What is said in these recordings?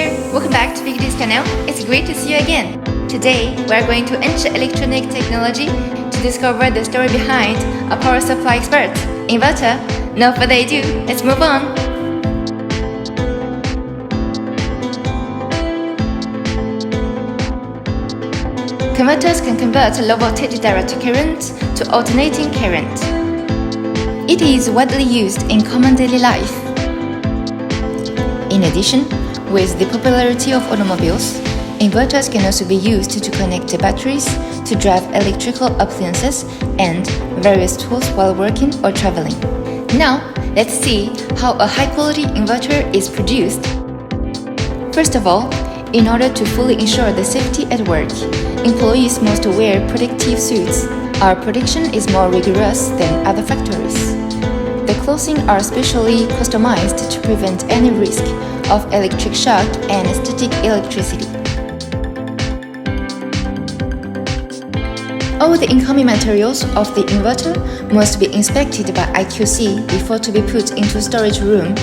there, welcome back to Big D's channel. It's great to see you again. Today, we are going to enter electronic technology to discover the story behind a power supply expert, inverter. No further ado, let's move on. Converters can convert low voltage direct current to alternating current. It is widely used in common daily life. In addition, with the popularity of automobiles, inverters can also be used to connect the batteries to drive electrical appliances and various tools while working or traveling. Now, let's see how a high-quality inverter is produced. First of all, in order to fully ensure the safety at work, employees must wear protective suits. Our production is more rigorous than other factories. The clothing are specially customized to prevent any risk of electric shock and static electricity. All the incoming materials of the inverter must be inspected by IQC before to be put into storage room.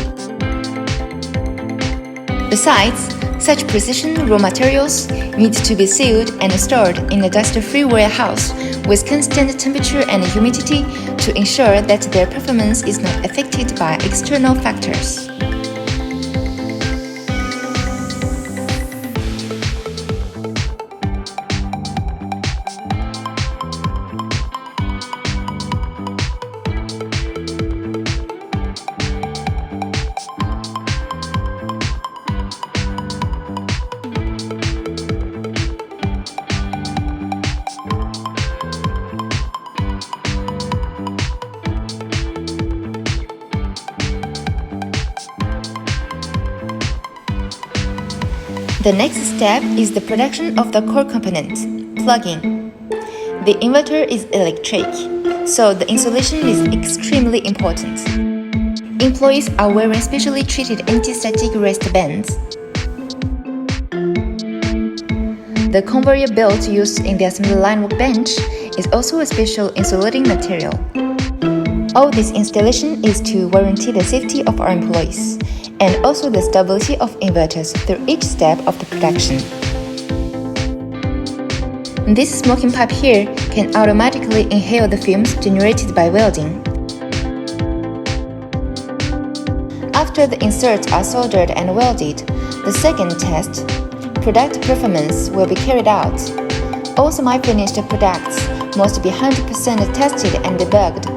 Besides, such precision raw materials need to be sealed and stored in a dust-free warehouse with constant temperature and humidity to ensure that their performance is not affected by external factors. The next step is the production of the core component, plugging. The inverter is electric, so the insulation is extremely important. Employees are wearing specially treated anti-static rest bands. The conveyor belt used in the assembly line workbench is also a special insulating material. All this installation is to guarantee the safety of our employees and also the stability of inverters through each step of the production. This smoking pipe here can automatically inhale the fumes generated by welding. After the inserts are soldered and welded, the second test, product performance, will be carried out. All semi-finished products must be 100% tested and debugged.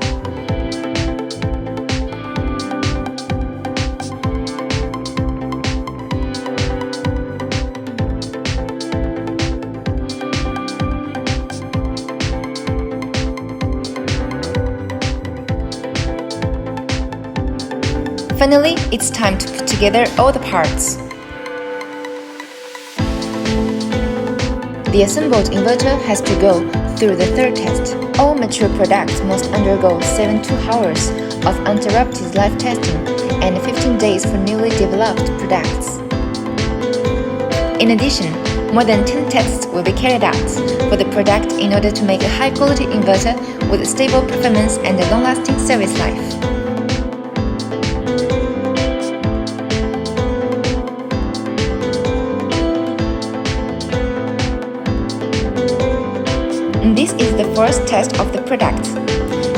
Finally, it's time to put together all the parts. The assembled inverter has to go through the third test. All mature products must undergo 72 hours of uninterrupted live testing and 15 days for newly developed products. In addition, more than 10 tests will be carried out for the product in order to make a high-quality inverter with stable performance and a long-lasting service life. This is the first test of the product.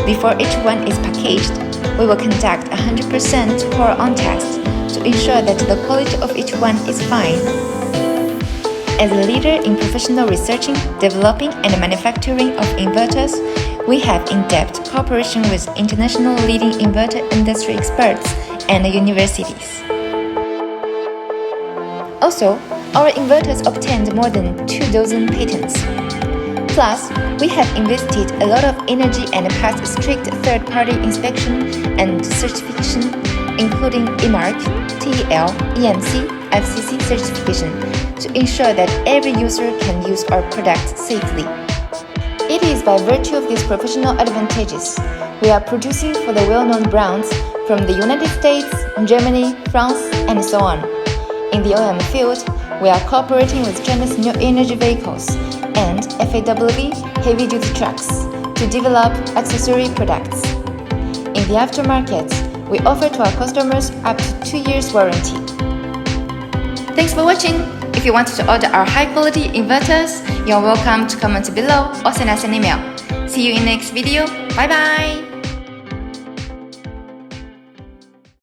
Before each one is packaged, we will conduct a 100% pour-on test to ensure that the quality of each one is fine. As a leader in professional researching, developing, and manufacturing of inverters, we have in-depth cooperation with international leading inverter industry experts and universities. Also, our inverters obtained more than 24 patents. Plus, we have invested a lot of energy and passed strict third-party inspection and certification, including EMARC, TEL, EMC, FCC certification, to ensure that every user can use our product safely. It is by virtue of these professional advantages we are producing for the well-known brands from the United States, Germany, France, and so on. In the OEM field, we are cooperating with China's new energy vehicles and FAW heavy-duty trucks to develop accessory products. In the aftermarket, we offer to our customers up to 2 years warranty. Thanks for watching! If you want to order our high-quality inverters, you're welcome to comment below or send us an email. See you in next video. Bye bye!